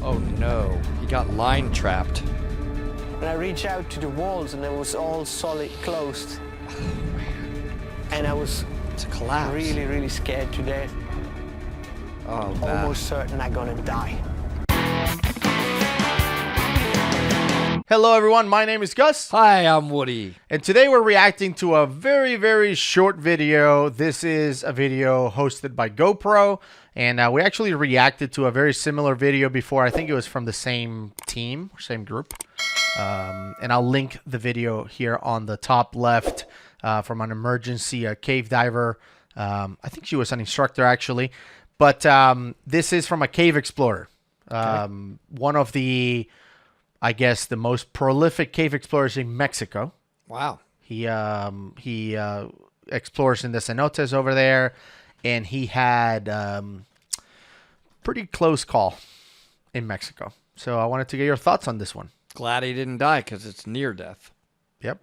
Oh no, he got line trapped. And I reached out to the walls and it was all solid closed. Oh man. And I was It's a collapse. really, really scared to death. Oh, bad. Almost certain I'm gonna die. Hello everyone, my name is Gus. Hi, I'm Woody. And today we're reacting to a very, very short video. This is a video hosted by GoPro. And we actually reacted to a very similar video before. I think it was from the same team, same group. And I'll link the video here on the top left from an emergency cave diver. I think she was an instructor actually. But this is from a cave explorer. One of the, I guess, the most prolific cave explorers in Mexico. Wow. He explores in the cenotes over there, and he had pretty close call in Mexico. So I wanted to get your thoughts on this one. Glad he didn't die because it's near death. Yep.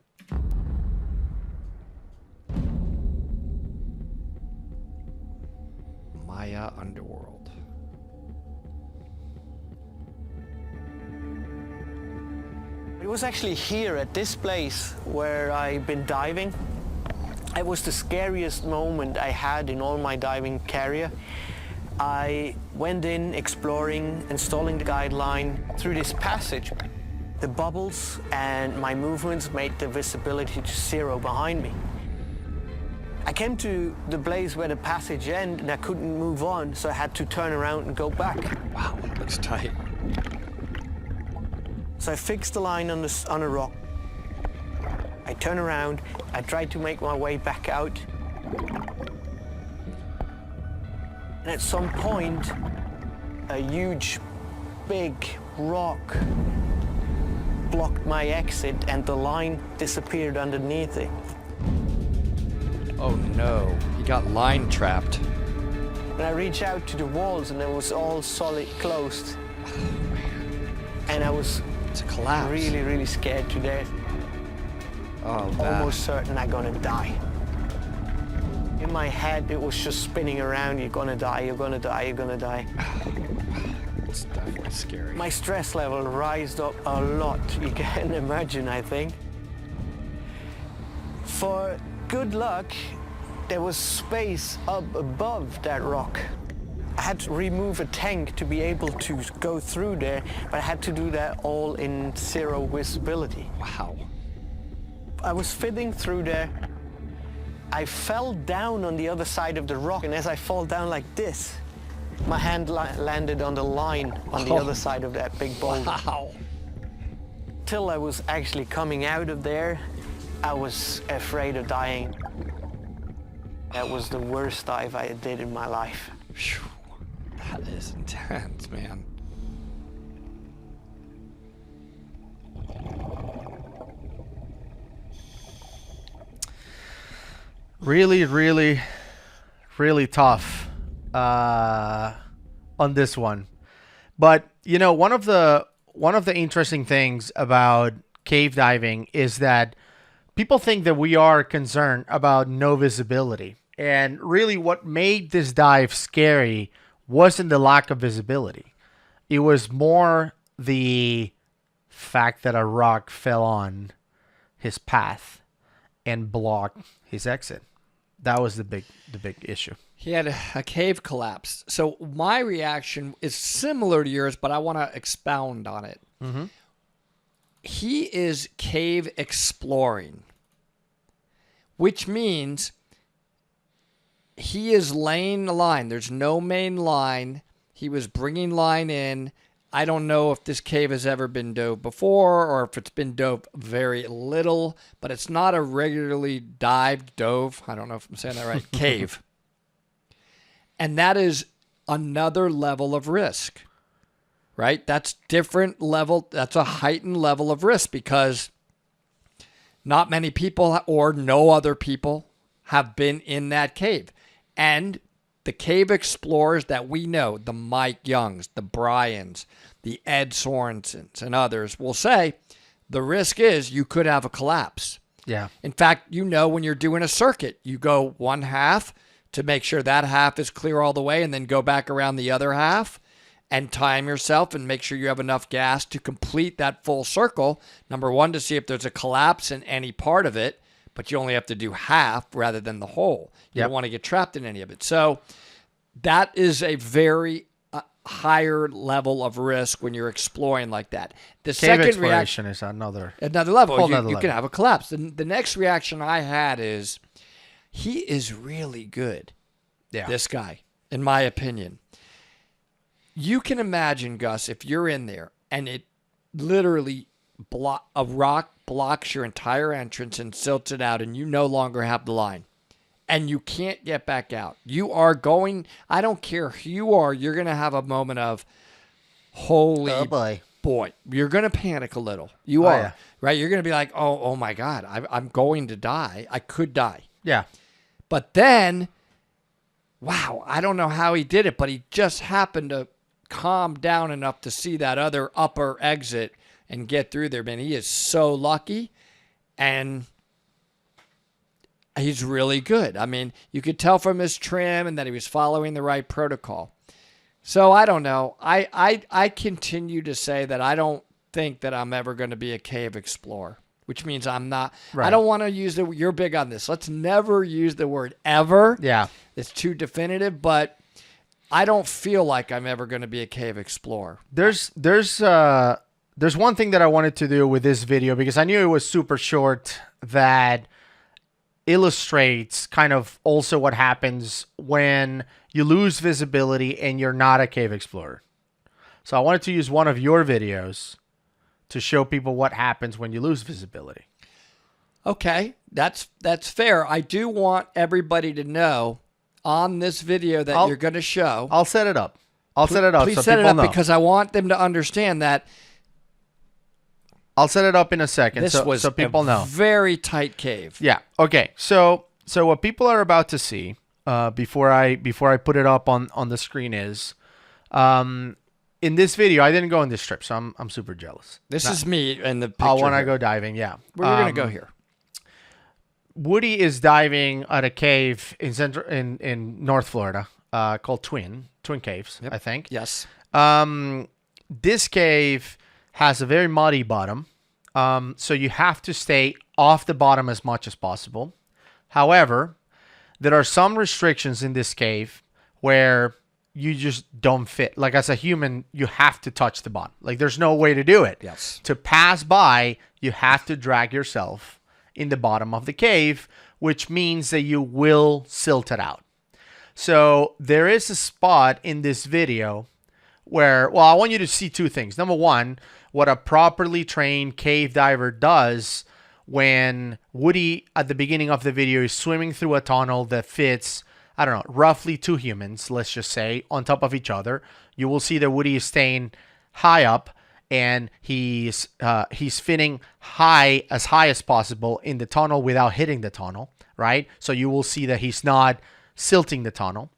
Maya Underworld. It was actually here at this place where I've been diving. It was the scariest moment I had in all my diving career. I went in exploring, installing the guideline through this passage. The bubbles and my movements made the visibility to zero behind me. I came to the place where the passage ended and I couldn't move on, so I had to turn around and go back. Wow, that looks tight. So I fixed the line on a rock. I turn around, I tried to make my way back out. And at some point, a huge, big rock blocked my exit and the line disappeared underneath it. Oh no, he got line trapped. And I reached out to the walls and it was all solid closed. Oh man. And I was It's a collapse. really, really scared to death. Oh, bad. Almost certain I'm gonna die. In my head, it was just spinning around. You're gonna die, you're gonna die, you're gonna die. It's definitely scary. My stress level rised up a lot, you can imagine, I think. For good luck, there was space up above that rock. I had to remove a tank to be able to go through there, but I had to do that all in zero visibility. Wow. I was fiddling through there. I fell down on the other side of the rock, and as I fall down like this, my hand landed on the line on the other side of that big boulder. Wow. Till I was actually coming out of there, I was afraid of dying. That was the worst dive I did in my life. Phew. That is intense, man. Really, really, really tough on this one. But you know, one of the interesting things about cave diving is that people think that we are concerned about no visibility. And really what made this dive scary wasn't the lack of visibility. It was more the fact that a rock fell on his path and blocked his exit. That was the big issue. He had a cave collapse. So my reaction is similar to yours, but I want to expound on it. Mm-hmm. He is cave exploring, which means he is laying the line. There's no main line. He was bringing line in. I don't know if this cave has ever been dove before or if it's been dove very little, but it's not a regularly dived dove. I don't know if I'm saying that right. Cave. And that is another level of risk, right? That's different level. That's a heightened level of risk because not many people or no other people have been in that cave. And the cave explorers that we know, the Mike Youngs, the Bryans, the Ed Sorensens, and others will say the risk is you could have a collapse. Yeah. In fact, you know, when you're doing a circuit, you go one half to make sure that half is clear all the way and then go back around the other half. and time yourself and make sure you have enough gas to complete that full circle. Number one, to see if there's a collapse in any part of it, but you only have to do half rather than the whole. You don't want to get trapped in any of it. So that is a very higher level of risk when you're exploring like that. The Cave second exploration is another level. You level. can have a collapse. The next reaction I had is, he is really good. Yeah. This guy, in my opinion. You can imagine, Gus, if you're in there and it literally a rock blocks your entire entrance and silts it out, and you no longer have the line, and you can't get back out. You are going, I don't care who you are, you're going to have a moment of, holy boy. You're going to panic a little. You are, yeah. right? You're going to be like, oh my God, I'm going to die. I could die. Yeah. But then, wow, I don't know how he did it, but he just happened to calm down enough to see that other upper exit and get through there. Man, he is so lucky, and he's really good. I mean, you could tell from his trim and that he was following the right protocol. So I don't know. I continue to say that I don't think that I'm ever going to be a cave explorer, which means I'm not. Right. I don't want to use you're big on this. Let's never use the word ever. Yeah. It's too definitive, but I don't feel like I'm ever going to be a cave explorer. There's one thing that I wanted to do with this video, because I knew it was super short, that illustrates kind of also what happens when you lose visibility and you're not a cave explorer. So I wanted to use one of your videos to show people what happens when you lose visibility. Okay, that's fair. I do want everybody to know on this video that you're going to show. I'll set it up. Please so set it people up, know. because I want them to understand that I'll set it up in a second this was so people a know. very tight cave. Yeah. Okay. So what people are about to see before I put it up on the screen is, in this video I didn't go on this trip, so I'm super jealous. This is me in the picture. I want to here. go diving. Yeah. We're going to go here. Woody is diving at a cave in North Florida called Twin Caves, I think. Yes. This cave has a very muddy bottom, so you have to stay off the bottom as much as possible. However, there are some restrictions in this cave where you just don't fit. Like, as a human, you have to touch the bottom. Like, there's no way to do it. Yes. To pass by, you have to drag yourself in the bottom of the cave, which means that you will silt it out. So there is a spot in this video where, well, I want you to see two things. Number one, what a properly trained cave diver does when Woody, at the beginning of the video, is swimming through a tunnel that fits, I don't know, roughly two humans, let's just say, on top of each other. You will see that Woody is staying high up, and he's fitting as high as possible in the tunnel without hitting the tunnel, right? So you will see that he's not silting the tunnel,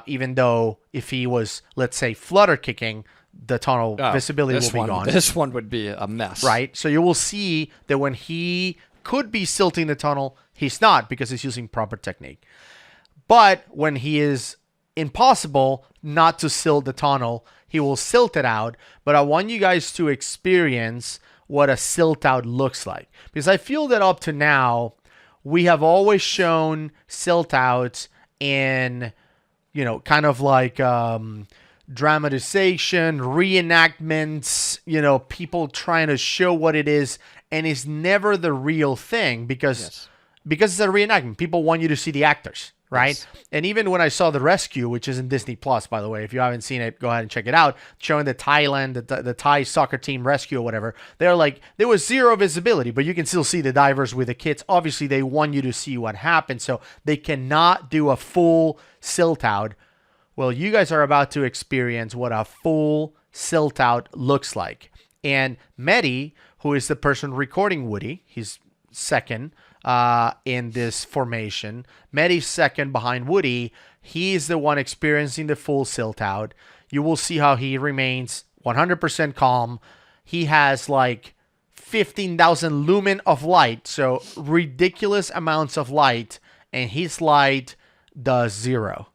even though if he was, let's say, flutter kicking, the tunnel visibility will be gone. This one would be a mess. Right? So you will see that when he could be silting the tunnel, he's not, because he's using proper technique. But when he is impossible not to silt the tunnel, he will silt it out. But I want you guys to experience what a silt out looks like, because I feel that up to now we have always shown silt outs in, kind of like dramatization, reenactments, people trying to show what it is, and it's never the real thing, because it's a reenactment. People want you to see the actors. Right. Yes. And even when I saw The Rescue, which is in Disney Plus, by the way, if you haven't seen it, go ahead and check it out, showing the Thai soccer team rescue or whatever, they're like, there was zero visibility, but you can still see the divers with the kits. Obviously, they want you to see what happened, so they cannot do a full silt out. Well, you guys are about to experience what a full silt out looks like. And Mehdi, who is the person recording Woody, he's second in this formation. Mehdi's second behind Woody. He's the one experiencing the full silt out. You will see how he remains 100% calm. He has like 15,000 lumen of light, so ridiculous amounts of light, and his light does zero.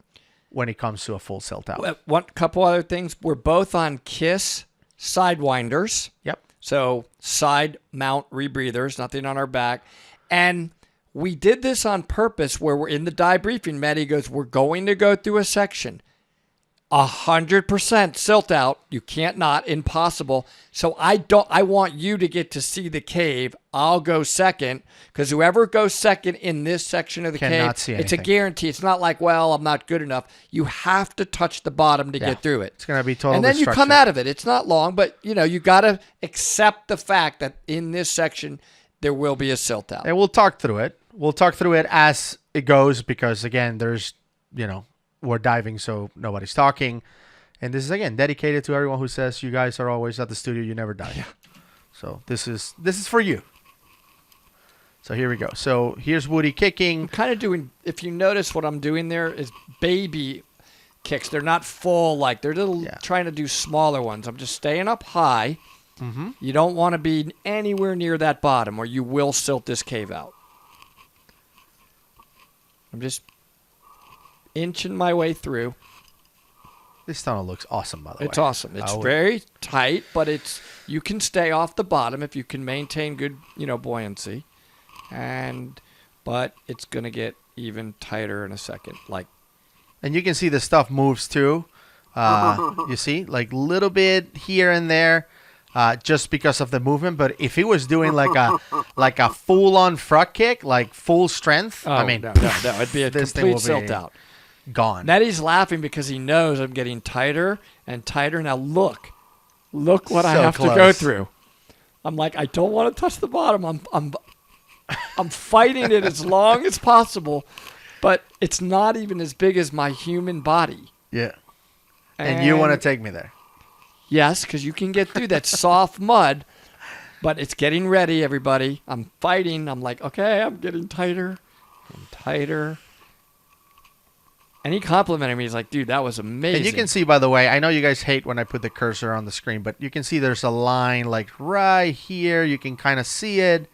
when it comes to a full silt-out. One couple other things. We're both on KISS sidewinders. Yep. So side mount rebreathers, nothing on our back. And we did this on purpose where we're in the dive briefing. Maddie goes, we're going to go through a section. 100% silt out. You can't not. Impossible. So I want you to get to see the cave. I'll go second because whoever goes second in this section of the Cannot cave, see it's a anything. guarantee. It's not like, well, I'm not good enough. You have to touch the bottom to get through it. It's going to be total And then you come destruction. out of it. It's not long, but you got to accept the fact that in this section there will be a silt out. And we'll talk through it. We'll talk through it as it goes because, again, there's, we're diving, so nobody's talking. And this is, again, dedicated to everyone who says you guys are always at the studio, you never dive. Yeah. So this is for you. So here we go. So here's Woody kicking. I'm kind of doing, if you notice what I'm doing there is baby kicks. They're not full, like they're trying to do smaller ones. I'm just staying up high. Mm-hmm. You don't want to be anywhere near that bottom or you will silt this cave out. I'm just inching my way through. This tunnel looks awesome, by the way. It's awesome. It's very tight, but you can stay off the bottom if you can maintain good, buoyancy. But it's going to get even tighter in a second. And you can see the stuff moves too. You see, like little bit here and there, just because of the movement. But if he was doing like a full-on front kick, like full strength, no, it'd be a this thing complete will silt be out. Gone. Nettie's laughing because he knows I'm getting tighter and tighter. Now look what I So have to go close. through. I'm like, I don't want to touch the bottom. I'm fighting it as long as possible, but it's not even as big as my human body. Yeah. And you want to take me there? Yes, because you can get through that soft mud, but it's getting ready, everybody. I'm fighting. I'm like, okay, I'm getting tighter and tighter. And he complimented me. He's like, dude, that was amazing. And you can see, by the way, I know you guys hate when I put the cursor on the screen, but you can see there's a line like right here. You can kind of see it.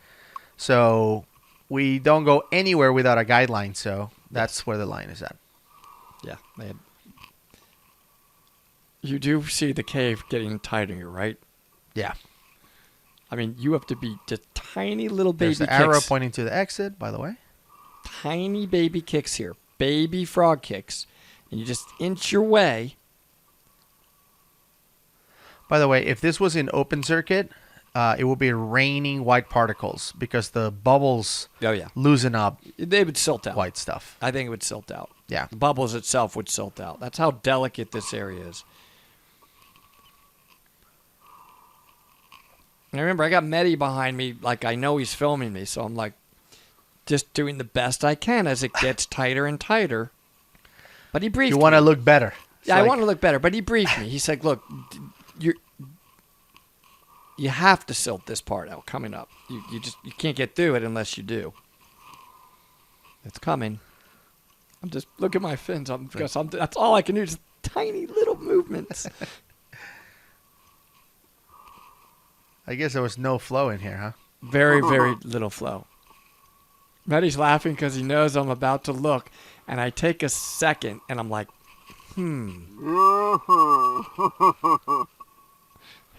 So we don't go anywhere without a guideline. So that's where the line is at. Yeah. You do see the cave getting tighter, right? Yeah. I mean, you have to be just tiny little baby There's the kicks. arrow pointing to the exit, by the way. Tiny baby kicks here. Baby frog kicks. And you just inch your way. By the way, if this was in open circuit, it would be raining white particles because the bubbles loosen up They would silt out. white stuff. I think it would silt out. Yeah. The bubbles itself would silt out. That's how delicate this area is. And I remember I got Mehdi behind me, like I know he's filming me, so I'm like just doing the best I can as it gets tighter and tighter. But he briefed me. You want to look better. It's Yeah, I like- want to look better, but he briefed me. He said, look, you have to silt this part out coming up. You can't get through it unless you do. It's coming. I'm just, look at my fins. That's all I can do, just tiny little movements. I guess there was no flow in here, huh? Very, very little flow. Mehdi's laughing because he knows I'm about to look, and I take a second, and I'm like,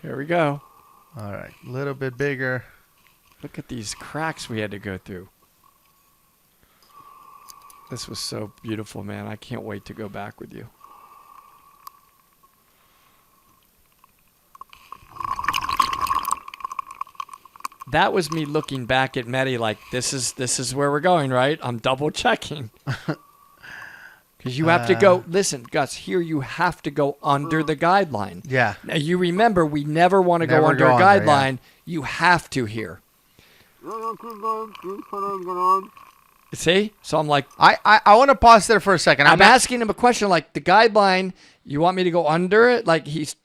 Here we go. All right. A little bit bigger. Look at these cracks we had to go through. This was so beautiful, man. I can't wait to go back with you. That was me looking back at Mehdi like, this is where we're going, right? I'm double checking. Because you have to go, listen, Gus, here you have to go under the guideline. Yeah. Now, you remember, we never want to go Never under go a under, guideline. yeah. You have to here. See? So I'm like, I want to pause there for a second. I'm asking him a question like, the guideline, you want me to go under it? Like, he's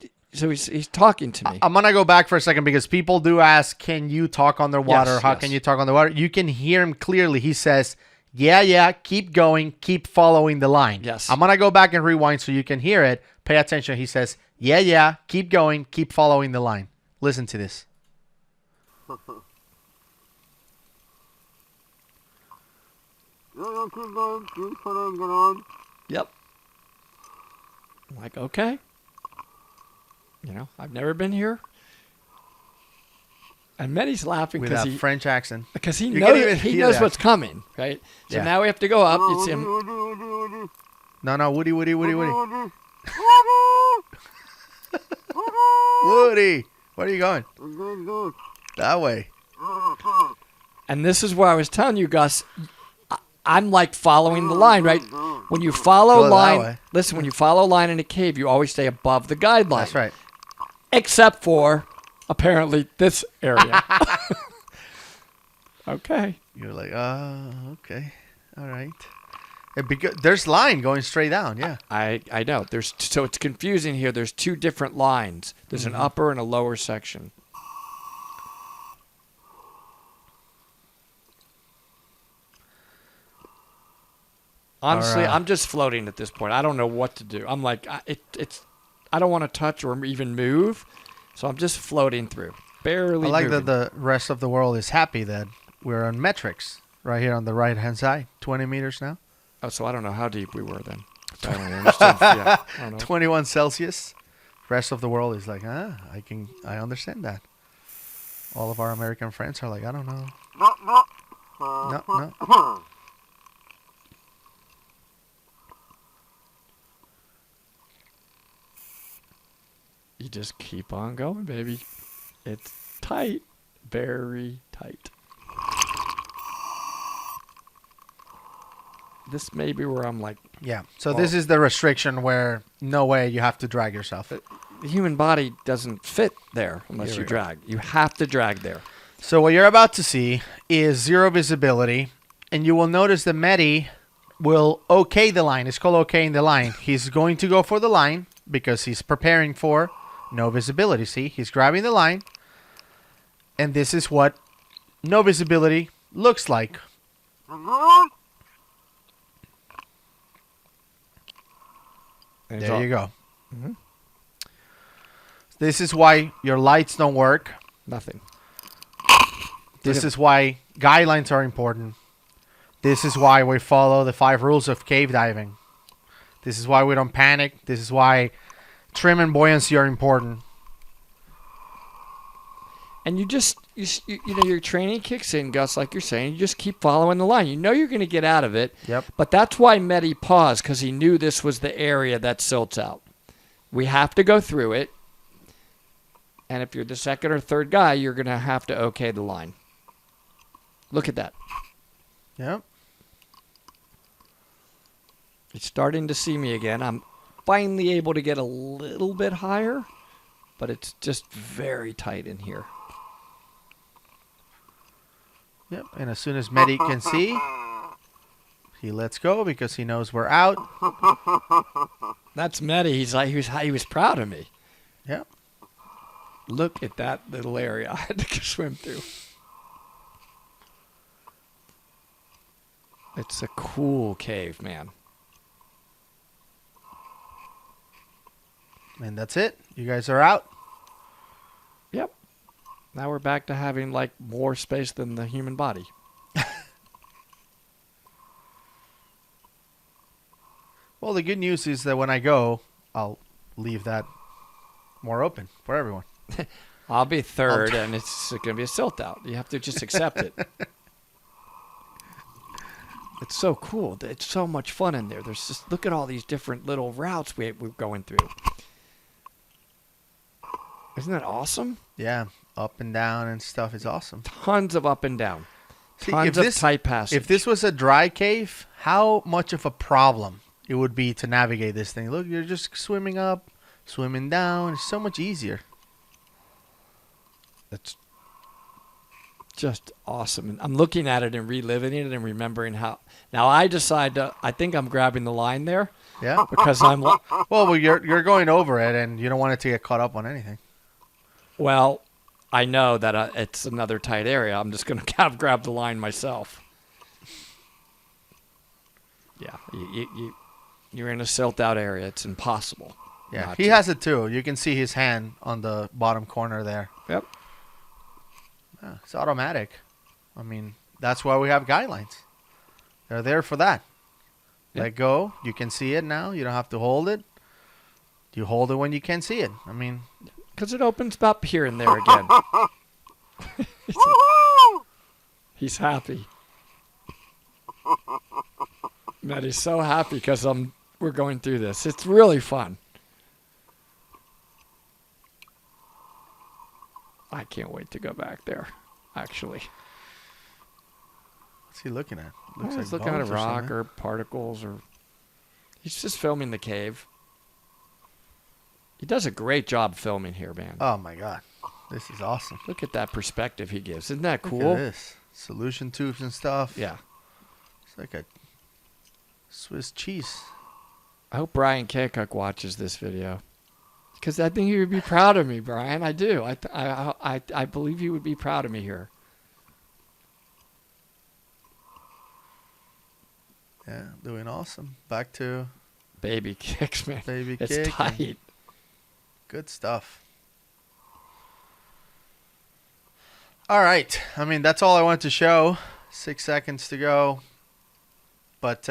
talking to me. I'm going to go back for a second because people do ask, can you talk underwater? Yes, How yes. can you talk underwater? You can hear him clearly. He says, yeah, keep going, keep following the line. Yes. I'm going to go back and rewind so you can hear it. Pay attention. He says, yeah, keep going, keep following the line. Listen to this. Yep. I'm like, okay. I've never been here. And Mehdi's laughing With because that French accent. he You knows can't even hear knows that. what's coming, right? So Yeah. now we have to go up. You see him. No, Woody. Woody, where are you going? That way. And this is where I was telling you, Gus, I'm like following the line, right? When you follow Go that line, way. listen, when you follow line in a cave, you always stay above the guideline. That's right. Except for, apparently, this area. Okay. You're like, okay. All right. There's line going straight down, yeah. I know. So it's confusing here. There's two different lines. There's an upper and a lower section. Honestly, I'm just floating at this point. I don't know what to do. I'm like, I don't want to touch or even move, so I'm just floating through, barely. I like moving. that the rest of the world is happy that we're on metrics right here on the right-hand side. 20 meters now. Oh, so I don't know how deep we were then. So I don't understand. Yeah, I don't know. 21 Celsius. Rest of the world is like, I understand that. All of our American friends are like, I don't know. No. You just keep on going, baby. It's tight, very tight. This may be where I'm like, Yeah. So this is the restriction where no way you have to drag yourself. the human body doesn't fit there unless Here you we go. drag. You have to drag there. So what you're about to see is zero visibility, and you will notice that Mehdi will okay the line. It's called okaying the line. He's going to go for the line because he's preparing for no visibility. See, he's grabbing the line, and this is what no visibility looks like. There you go. Mhm. This is why your lights don't work. Nothing. This is why guidelines are important. This is why we follow the 5 rules of cave diving. This is why we don't panic. This is why trim and buoyancy are important. And you know, your training kicks in, Gus, like you're saying. You just keep following the line. You know you're going to get out of it. Yep. But that's why Mehdi paused, because he knew this was the area that silts out. We have to go through it. And if you're the second or third guy, you're going to have to okay the line. Look at that. Yep. It's starting to see me again. I'm finally able to get a little bit higher, but it's just very tight in here. Yep. And as soon as Mehdi can see, he lets go because he knows we're out. That's Mehdi. He's like he was proud of me. Yep. Look at that little area I had to swim through. It's a cool cave, man. And that's it. You guys are out. Yep. Now we're back to having like more space than the human body. Well, the good news is that when I go, I'll leave that more open for everyone. I'll be third, and it's going to be a silt out. You have to just accept it. It's so cool. It's so much fun in there. There's just look at all these different little routes we're going through. Isn't that awesome? Yeah. Up and down and stuff is awesome. Tons of up and down. See, Tons of tight passage. If this was a dry cave, how much of a problem it would be to navigate this thing. Look, you're just swimming up, swimming down. It's so much easier. It's just awesome. And I'm looking at it and reliving it and remembering how. Now I think I'm grabbing the line there. Yeah. Because Well, you're going over it, and you don't want it to get caught up on anything. Well, I know that it's another tight area. I'm just going to kind of grab the line myself. Yeah, you're in a silt-out area. It's impossible. Yeah, he has it too. You can see his hand on the bottom corner there. Yep. Yeah, it's automatic. I mean, that's why we have guidelines. They're there for that. Yep. Let go. You can see it now. You don't have to hold it. You hold it when you can't see it. I mean, because it opens up here and there again. He's happy. Man, he's so happy because we're going through this. It's really fun. I can't wait to go back there, actually. what's he looking at? Looks like he's looking at a bones or rock something. or particles, or he's just filming the cave. He does a great job filming here, man. Oh my God, this is awesome. Look at that perspective he gives. Isn't that Look cool? at this. Solution tubes and stuff. Yeah. It's like a Swiss cheese. I hope Brian Kakuk watches this video, because I think he would be proud of me, Brian. I do. I believe he would be proud of me here. Yeah, doing awesome. Back to Baby kicks, man. baby It's kick. tight. Good stuff. All right. I mean, that's all I wanted to show. 6 seconds to go. But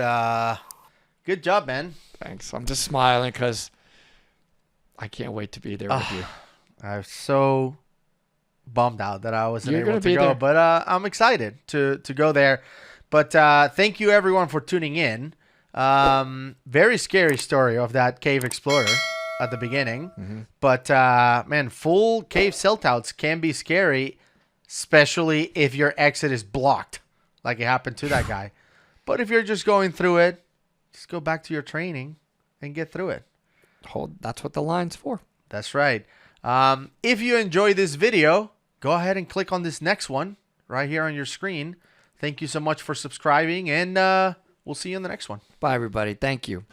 good job, man. Thanks. I'm just smiling because I can't wait to be there with you. I was so bummed out that I wasn't You're able gonna to be go, there. but I'm excited to go there. But thank you everyone for tuning in. Very scary story of that cave explorer at the beginning. Mm-hmm. But man, full cave silt-outs can be scary, especially if your exit is blocked, like it happened to that guy. But if you're just going through it, just go back to your training and get through it. That's what the line's for. That's right. If you enjoyed this video, go ahead and click on this next one right here on your screen. Thank you so much for subscribing, and we'll see you in the next one. Bye, everybody. Thank you.